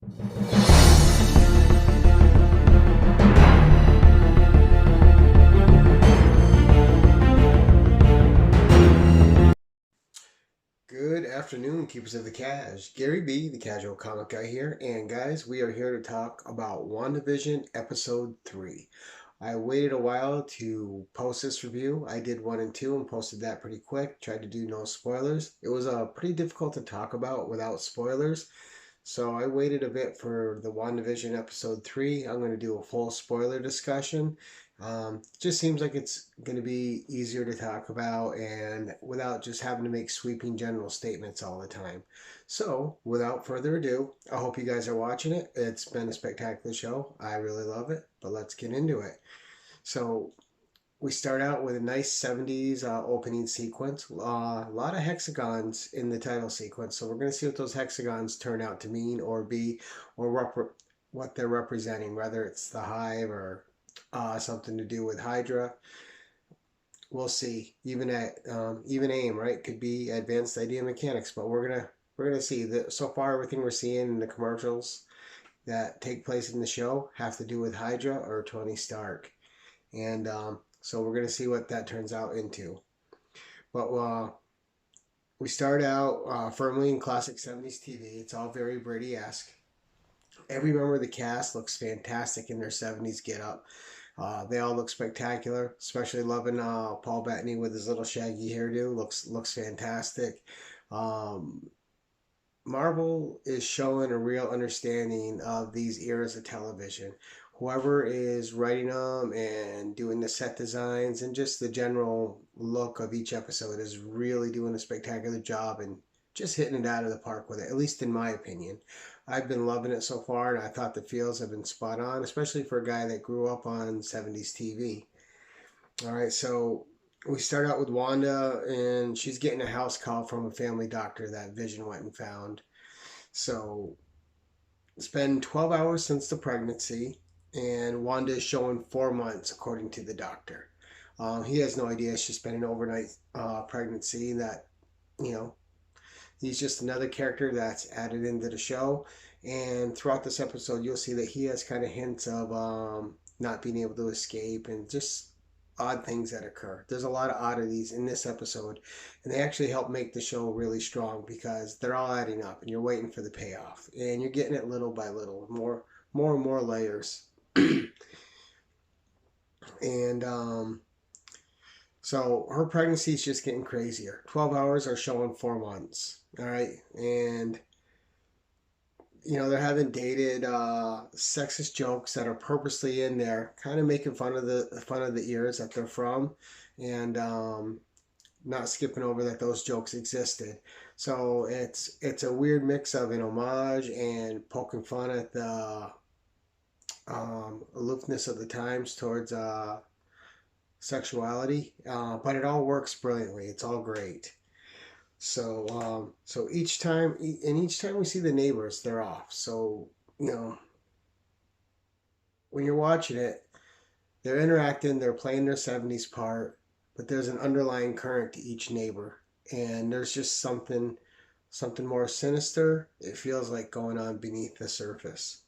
Good afternoon, keepers of the cash. Gary B, the casual comic guy here, and guys, we are here to talk about WandaVision episode 3. I waited a while to post this review. I did 1 and 2 and posted that pretty quick. Tried to do no spoilers. It was pretty difficult to talk about without spoilers. So I waited a bit for the WandaVision episode 3. I'm going to do a full spoiler discussion. Just seems like it's going to be easier to talk about and without just having to make sweeping general statements all the time. So without further ado, I hope you guys are watching it. It's been a spectacular show. I really love it, but let's get into it. So we start out with a nice 70s opening sequence. A lot of hexagons in the title sequence. So we're going to see what those hexagons turn out to mean or be, or what they're representing, whether it's the hive or something to do with Hydra. We'll see. Even AIM, right? Could be advanced idea mechanics, but we're gonna see that so far everything we're seeing in the commercials that take place in the show have to do with Hydra or Tony Stark. And so we're going to see what that turns out into. But we start out firmly in classic 70s TV. It's all very Brady-esque. Every member of the cast looks fantastic in their 70s get-up. They all look spectacular, especially loving Paul Bettany with his little shaggy hairdo. Looks fantastic. Marvel is showing a real understanding of these eras of television. Whoever is writing them and doing the set designs and just the general look of each episode is really doing a spectacular job and just hitting it out of the park with it, at least in my opinion. I've been loving it so far, and I thought the feels have been spot on, especially for a guy that grew up on 70s TV. All right, so we start out with Wanda, and she's getting a house call from a family doctor that Vision went and found. So it's been 12 hours since the pregnancy, and Wanda is showing 4 months, according to the doctor. He has no idea she's been an overnight pregnancy, that, you know, he's just another character that's added into the show. And throughout this episode, you'll see that he has kind of hints of not being able to escape and just odd things that occur. There's a lot of oddities in this episode, and they actually help make the show really strong because they're all adding up, and you're waiting for the payoff, and you're getting it little by little, more and more layers. And so her pregnancy is just getting crazier. 12 hours are showing 4 months. All right. And, you know, they're having dated sexist jokes that are purposely in there, kind of making fun of the eras that they're from, and not skipping over that those jokes existed. So it's a weird mix of an homage and poking fun at the aloofness of the times towards sexuality, but it all works brilliantly. It's all great. So each time we see the neighbors, they're off. So, you know, when you're watching it, they're interacting, they're playing their 70s part, but there's an underlying current to each neighbor, and there's just something more sinister. It feels like going on beneath the surface.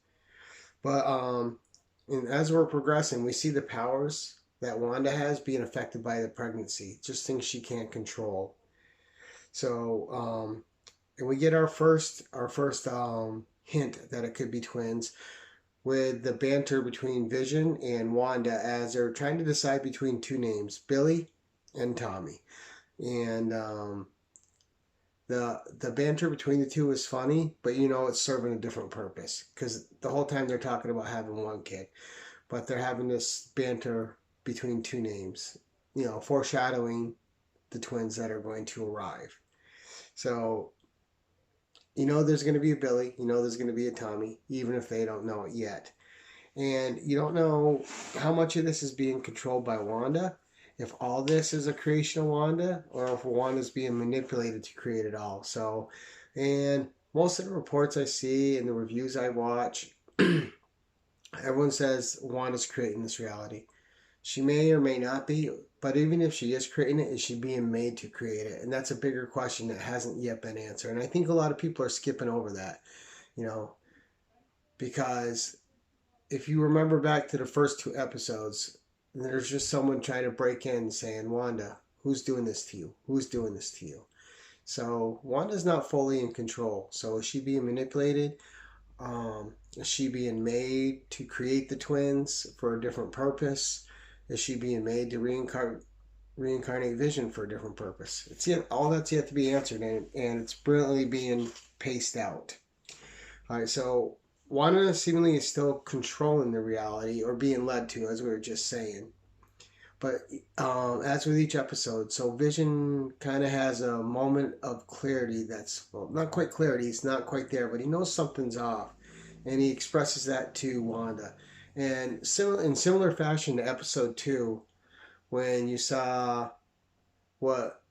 But and as we're progressing, we see the powers that Wanda has being affected by the pregnancy, just things she can't control. So, and we get our first hint that it could be twins with the banter between Vision and Wanda as they're trying to decide between two names, Billy and Tommy. And the banter between the two is funny, but you know it's serving a different purpose because the whole time they're talking about having one kid, but they're having this banter between two names, you know, foreshadowing the twins that are going to arrive. So you know there's going to be a Billy, you know there's going to be a Tommy, even if they don't know it yet. And you don't know how much of this is being controlled by Wanda, if all this is a creation of Wanda, or if Wanda's being manipulated to create it all. So, and most of the reports I see and the reviews I watch, everyone says Wanda's creating this reality. She may or may not be, but even if she is creating it, is she being made to create it? And that's a bigger question that hasn't yet been answered. And I think a lot of people are skipping over that. You know, because if you remember back to the first two episodes, there's just someone trying to break in saying, Wanda, who's doing this to you? Who's doing this to you? So Wanda's not fully in control. So is she being manipulated? Is she being made to create the twins for a different purpose? Is she being made to reincarnate Vision for a different purpose? It's yet all that's yet to be answered, and it's brilliantly being paced out. All right, so Wanda seemingly is still controlling the reality or being led to, as we were just saying. But as with each episode, so Vision kind of has a moment of clarity that's, well, not quite clarity, it's not quite there, but he knows something's off. And he expresses that to Wanda. And in similar fashion to episode 2, when you saw what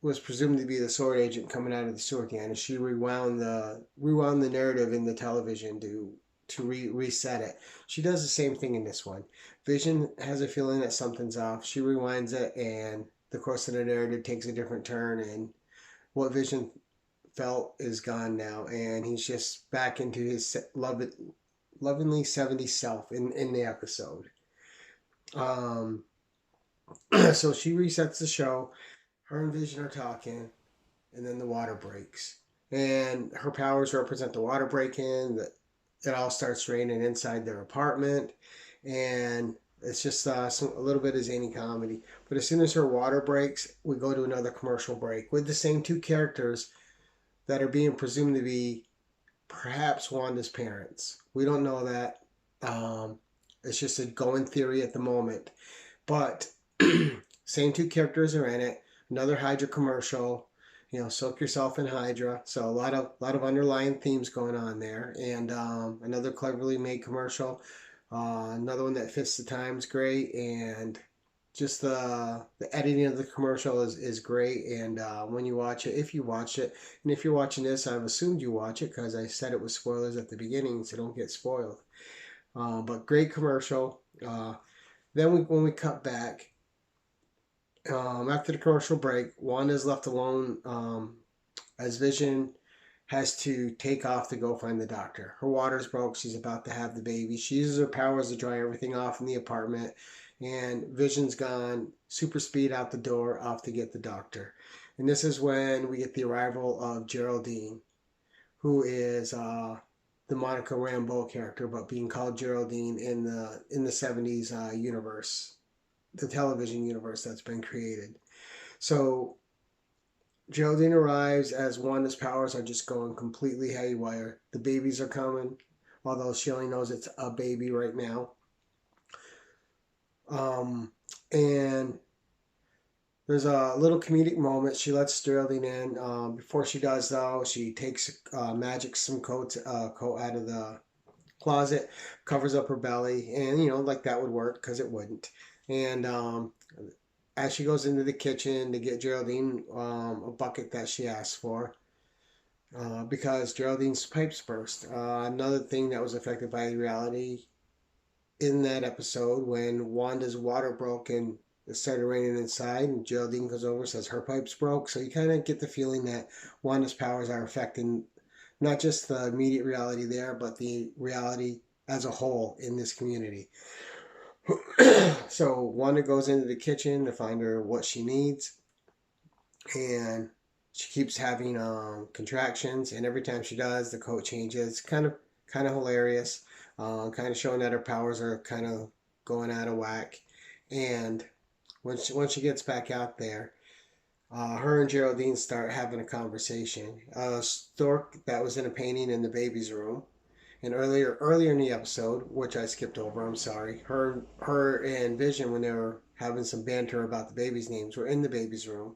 was presumed to be the sword agent coming out of the sewer can, and she rewound the narrative in the television to reset it. She does the same thing in this one. Vision has a feeling that something's off. She rewinds it, and the course of the narrative takes a different turn, and what Vision felt is gone now, and he's just back into his lovingly 70s self in the episode. Um, so she resets the show. Her and Vision are talking, and then the water breaks. And her powers represent the water break-in. It all starts raining inside their apartment, and it's just a little bit of zany comedy. But as soon as her water breaks, we go to another commercial break with the same two characters that are being presumed to be perhaps Wanda's parents. We don't know that. It's just a going theory at the moment. But same two characters are in it. Another Hydra commercial. Soak yourself in Hydra. So a lot of underlying themes going on there, and another cleverly made commercial. Another one that fits the times great, and just the editing of the commercial is great. And when you watch it, if you watch it, and if you're watching this, I've assumed you watch it because I said it was spoilers at the beginning, so don't get spoiled. But great commercial. Then when we cut back, after the commercial break, Wanda's left alone as Vision has to take off to go find the doctor. Her water's broke. She's about to have the baby. She uses her powers to dry everything off in the apartment. And Vision's gone super speed out the door off to get the doctor. And this is when we get the arrival of Geraldine, who is the Monica Rambeau character, but being called Geraldine in the 70s universe, the television universe that's been created. So Geraldine arrives as Wanda's powers are just going completely haywire. The babies are coming, although she only knows it's a baby right now. And there's a little comedic moment. She lets Geraldine in. Before she does, though, she takes magic some coat out of the closet, covers up her belly, and like that would work because it wouldn't. And as she goes into the kitchen to get Geraldine a bucket that she asked for, because Geraldine's pipes burst. Another thing that was affected by reality in that episode, when Wanda's water broke and it started raining inside, and Geraldine goes over and says her pipes broke. So you kind of get the feeling that Wanda's powers are affecting not just the immediate reality there, but the reality as a whole in this community. So Wanda goes into the kitchen to find her what she needs, and she keeps having contractions, and every time she does, the coat changes. Kind of hilarious, kind of showing that her powers are kind of going out of whack. And once she gets back out there, her and Geraldine start having a conversation. Stork that was in a painting in the baby's room. And earlier in the episode, which I skipped over, I'm sorry, her and Vision, when they were having some banter about the baby's names, were in the baby's room,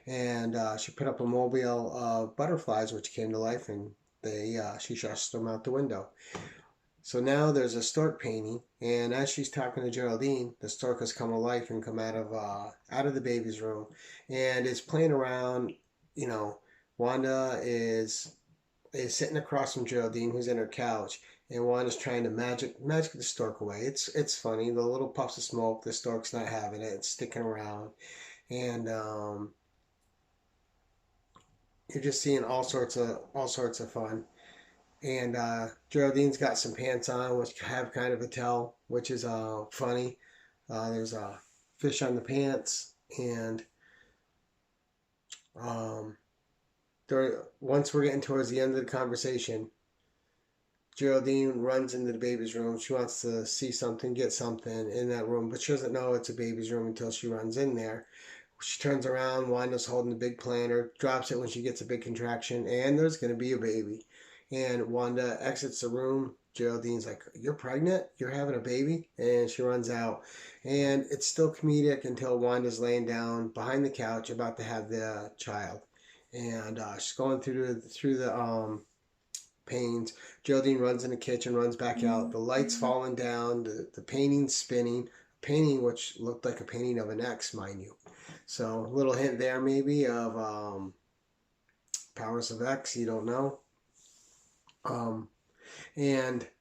and she put up a mobile of butterflies which came to life, and she shushed them out the window. So now there's a stork painting, and as she's talking to Geraldine, the stork has come to life and come out of the baby's room, and is playing around. Wanda is sitting across from Geraldine, who's in her couch, and Wanda's trying to magic the stork away. It's funny. The little puffs of smoke, the stork's not having it. It's sticking around, and you're just seeing all sorts of fun. And Geraldine's got some pants on, which have kind of a tell, which is funny. There's a fish on the pants, and um, once we're getting towards the end of the conversation, Geraldine runs into the baby's room. She wants to see something, get something in that room, but she doesn't know it's a baby's room until she runs in there. She turns around, Wanda's holding the big planner, drops it when she gets a big contraction, and there's going to be a baby. And Wanda exits the room. Geraldine's like, "You're pregnant? You're having a baby?" And she runs out. And it's still comedic until Wanda's laying down behind the couch about to have the child. And she's going through the panes. Geraldine runs in the kitchen, runs back out. The lights falling down, the painting spinning. Painting which looked like a painting of an X, mind you. So a little hint there maybe of powers of X. You don't know. Um,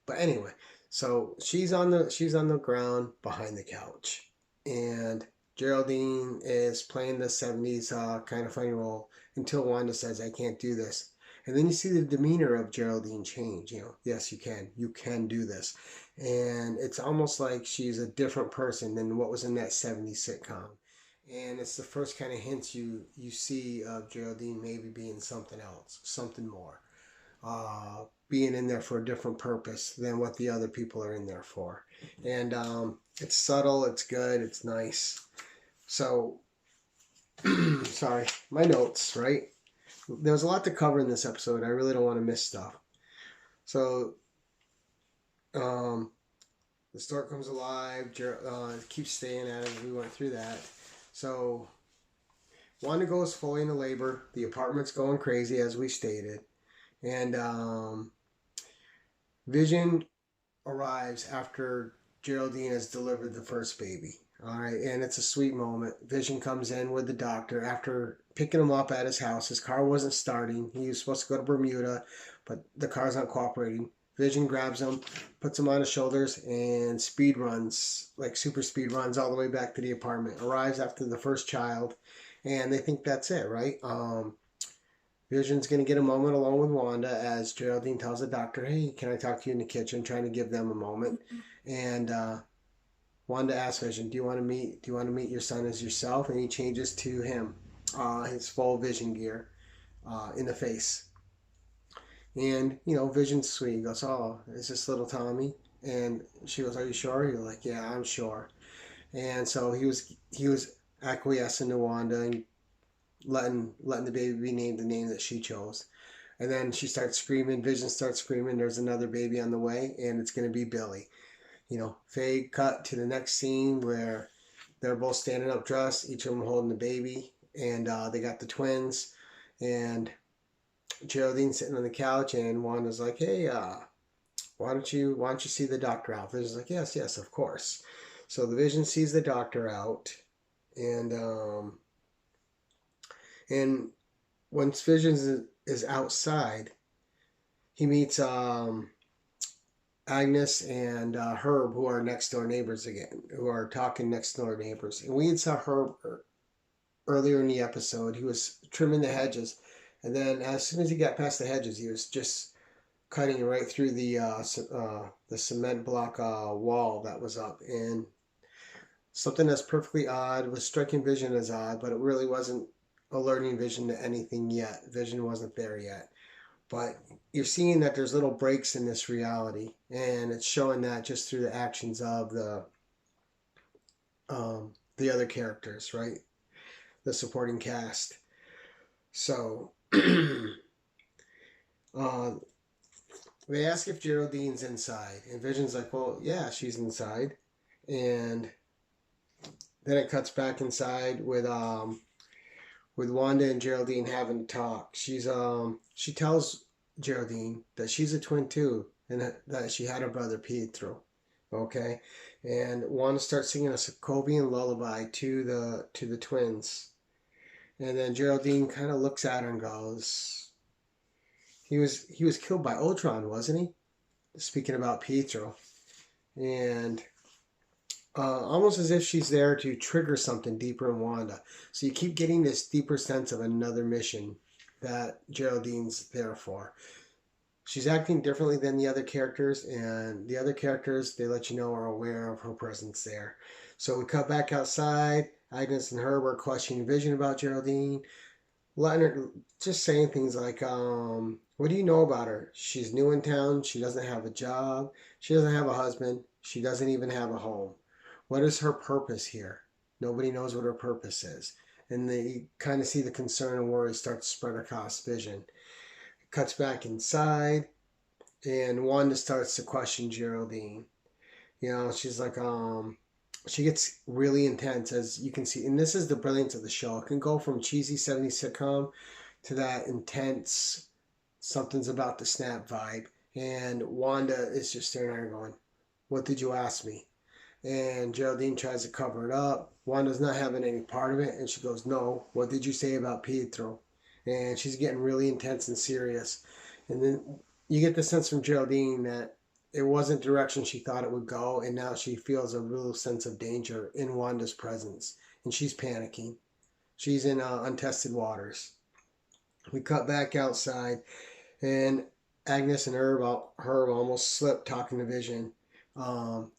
but anyway, so she's on the ground behind the couch, and Geraldine is playing the '70s kind of funny role until Wanda says, "I can't do this." And then you see the demeanor of Geraldine change. Yes, you can do this, and it's almost like she's a different person than what was in that '70s sitcom. And it's the first kind of hints you see of Geraldine maybe being something else, something more, being in there for a different purpose than what the other people are in there for. And it's subtle, it's good, it's nice. So, sorry, my notes, right? There's a lot to cover in this episode. I really don't want to miss stuff. So, um, the stork comes alive, keeps staying at it. We went through that. So, Wanda goes fully into labor. The apartment's going crazy, as we stated. And Vision arrives after Geraldine has delivered the first baby. All right, and it's a sweet moment. Vision comes in with the doctor after picking him up at his house. His car wasn't starting. He was supposed to go to Bermuda, but the car's not cooperating. Vision grabs him, puts him on his shoulders, and speed runs, like super speed runs, all the way back to the apartment. Arrives after the first child, and they think that's it, right? Vision's going to get a moment alone with Wanda as Geraldine tells the doctor, "Hey, can I talk to you in the kitchen?" Trying to give them a moment. And Wanda asks Vision, Do you want to meet your son as yourself?" And he changes to him, his full Vision gear, in the face. And Vision's sweet. He goes, "Oh, is this little Tommy?" And she goes, "Are you sure?" He's like, "Yeah, I'm sure." And so he was acquiescing to Wanda and letting the baby be named the name that she chose. And then she starts screaming. Vision starts screaming. There's another baby on the way, and it's going to be Billy. Fade cut to the next scene where they're both standing up dressed, each of them holding the baby, and they got the twins. And Geraldine's sitting on the couch, and Wanda's like, "Hey, why don't you see the doctor out?" Vision's like, "Yes, yes, of course." So the Vision sees the doctor out, and and once Vision is outside, he meets Agnes and Herb, who are next door neighbors again, who are talking next door neighbors. And we had saw Herb earlier in the episode. He was trimming the hedges, and then as soon as he got past the hedges, he was just cutting right through the cement block wall that was up. And something that's perfectly odd was striking Vision as odd, but it really wasn't alerting Vision to anything yet. Vision wasn't there yet. But you're seeing that there's little breaks in this reality, and it's showing that just through the actions of the other characters, right? The supporting cast. So they ask if Geraldine's inside, and Vision's like, "Well, yeah, she's inside." And then it cuts back inside with Wanda and Geraldine having a talk. She tells Geraldine that she's a twin too, and that she had a brother Pietro. Okay, and Wanda starts singing a Sokovian lullaby to the twins, and then Geraldine kind of looks at her and goes, "He was killed by Ultron, wasn't he?" Speaking about Pietro, and almost as if she's there to trigger something deeper in Wanda. So you keep getting this deeper sense of another mission that Geraldine's there for. She's acting differently than the other characters, and the other characters, they let you know, are aware of her presence there. So we cut back outside. Agnes and Herb are questioning Vision about Geraldine, letting her, just saying things like, what do you know about her? She's new in town. She doesn't have a job. She doesn't have a husband. She doesn't even have a home. What is her purpose here? Nobody knows what her purpose is. And they kind of see the concern and worry start to spread across Vision. It cuts back inside, and Wanda starts to question Geraldine. You know, she's like, she gets really intense, as you can see. And this is the brilliance of the show. It can go from cheesy 70s sitcom to that intense, something's about to snap vibe. And Wanda is just staring at her going, what did you ask me? And Geraldine tries to cover it up. Wanda's not having any part of it. And she goes, no, what did you say about Pietro? And she's getting really intense and serious. And then you get the sense from Geraldine that it wasn't the direction she thought it would go, and now she feels a real sense of danger in Wanda's presence, and she's panicking. She's in untested waters. We cut back outside, and Agnes and Herb almost slipped talking to Vision,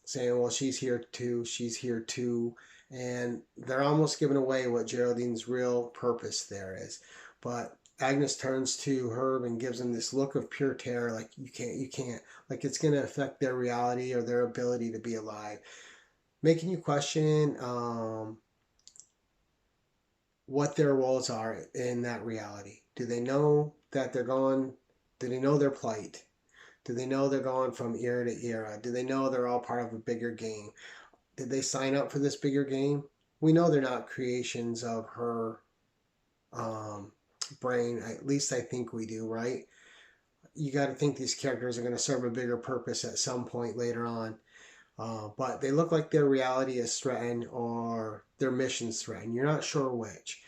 saying, well, she's here too, she's here too. And they're almost giving away what Geraldine's real purpose there is. But Agnes turns to Herb and gives him this look of pure terror, like, you can't, like it's going to affect their reality or their ability to be alive, making you question what their roles are in that reality. Do they know that they're going? Do they know their plight? Do they know they're going from era to era? Do they know they're all part of a bigger game? Did they sign up for this bigger game? We know they're not creations of her brain. At least I think we do, right? You got to think these characters are going to serve a bigger purpose at some point later on. But they look like their reality is threatened or their mission's threatened. You're not sure which.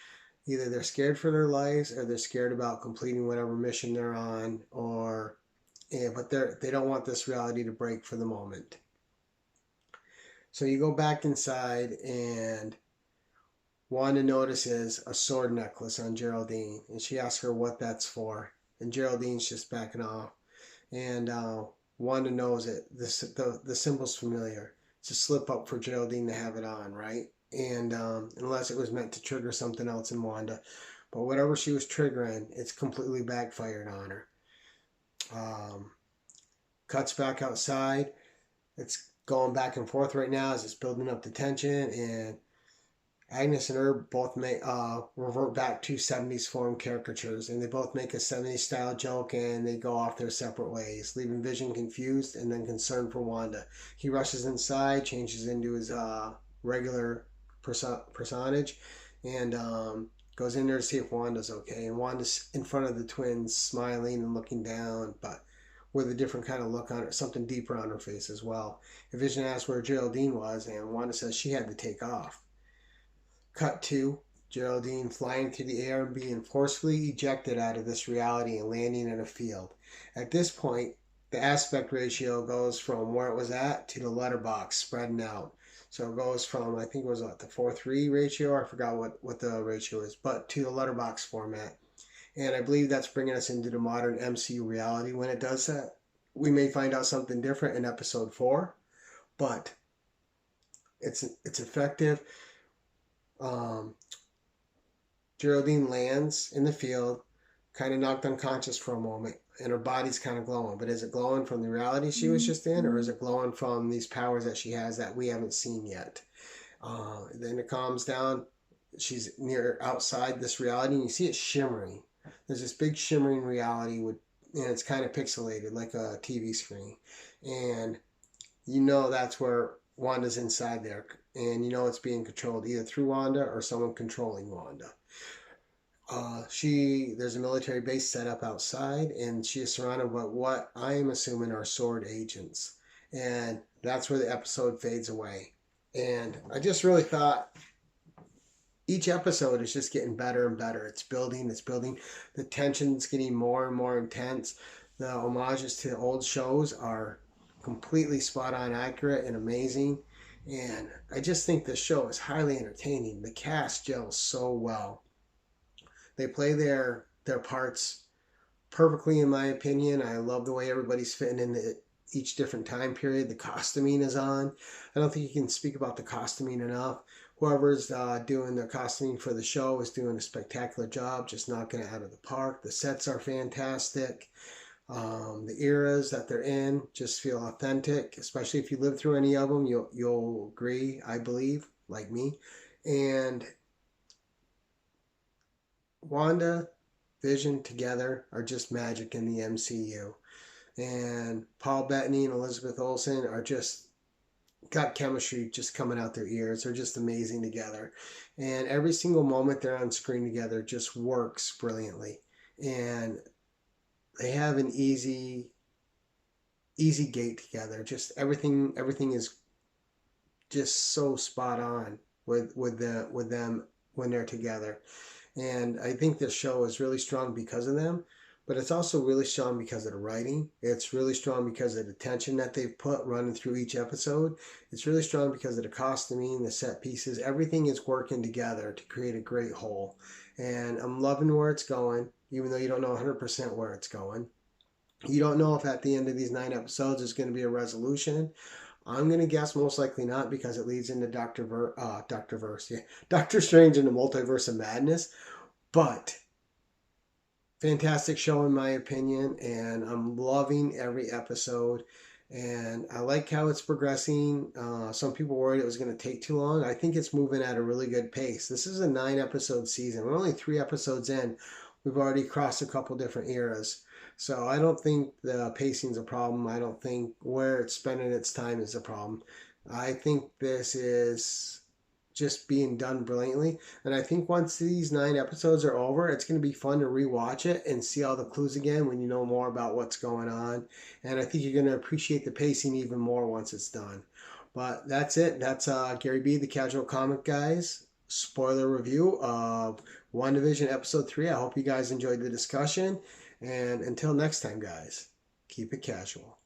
Either they're scared for their lives or they're scared about completing whatever mission they're on, or but they don't want this reality to break for the moment. So you go back inside, and Wanda notices a sword necklace on Geraldine, and she asks her what that's for, and Geraldine's just backing off, and Wanda knows it. The symbol's familiar. It's a slip up for Geraldine to have it on, right? And unless it was meant to trigger something else in Wanda, but whatever she was triggering, it's completely backfired on her. Cuts back outside. It's going back and forth right now as it's building up the tension, and Agnes and Herb both revert back to 70s form caricatures, and they both make a 70s style joke, and they go off their separate ways, leaving Vision confused and then concerned for Wanda. He rushes inside, changes into his regular personage, and goes in there to see if Wanda's okay. And Wanda's in front of the twins, smiling and looking down, but with a different kind of look on her, something deeper on her face as well. Vision asks where Geraldine was, and Wanda says she had to take off. Cut to Geraldine flying through the air and being forcefully ejected out of this reality and landing in a field. At this point, the aspect ratio goes from where it was at to the letterbox spreading out. So it goes from, I think it was the 4:3 ratio, I forgot what the ratio is, but to the letterbox format. And I believe that's bringing us into the modern MCU reality. When it does that, we may find out something different in episode 4, but it's effective. Geraldine lands in the field, kind of knocked unconscious for a moment, and her body's kind of glowing. But is it glowing from the reality she was just in, or is it glowing from these powers that she has that we haven't seen yet? Then it calms down. She's near outside this reality, and you see it shimmering. There's this big shimmering reality and it's kind of pixelated like a TV screen, and you know that's where Wanda's inside there, and you know it's being controlled either through Wanda or someone controlling Wanda. There's a military base set up outside, and she is surrounded by what I am assuming are sword agents, and that's where the episode fades away. And I just really thought each episode is just getting better and better. It's building. The tension's getting more and more intense. The homages to old shows are completely spot on accurate and amazing. And I just think the show is highly entertaining. The cast gels so well. They play their parts perfectly in my opinion. I love the way everybody's fitting in each different time period. The costuming is on. I don't think you can speak about the costuming enough. Whoever's doing the costuming for the show is doing a spectacular job, just knocking it out of the park. The sets are fantastic. The eras that they're in just feel authentic, especially if you live through any of them. You'll agree, I believe, like me. And Wanda, Vision together are just magic in the MCU. And Paul Bettany and Elizabeth Olsen are just got chemistry just coming out their ears. They're just amazing together. And every single moment they're on screen together just works brilliantly. And they have an easy gate together. Just everything is just so spot on with them when they're together. And I think this show is really strong because of them, but it's also really strong because of the writing. It's really strong because of the tension that they've put running through each episode. It's really strong because of the costuming, the set pieces. Everything is working together to create a great whole. And I'm loving where it's going, even though you don't know 100% where it's going. You don't know if at the end of these 9 episodes there's going to be a resolution. I'm going to guess most likely not, because it leads into Doctor Strange and the Multiverse of Madness. But fantastic show in my opinion, and I'm loving every episode. And I like how it's progressing. Some people worried it was going to take too long. I think it's moving at a really good pace. This is a 9 episode season. We're only 3 episodes in. We've already crossed a couple different eras. So I don't think the pacing's a problem. I don't think where it's spending its time is a problem. I think this is just being done brilliantly. And I think once these 9 episodes are over, it's going to be fun to rewatch it and see all the clues again when you know more about what's going on. And I think you're going to appreciate the pacing even more once it's done. But that's it. That's Gary B, the Casual Comic Guys spoiler review of WandaVision Episode 3. I hope you guys enjoyed the discussion. And until next time, guys, keep it casual.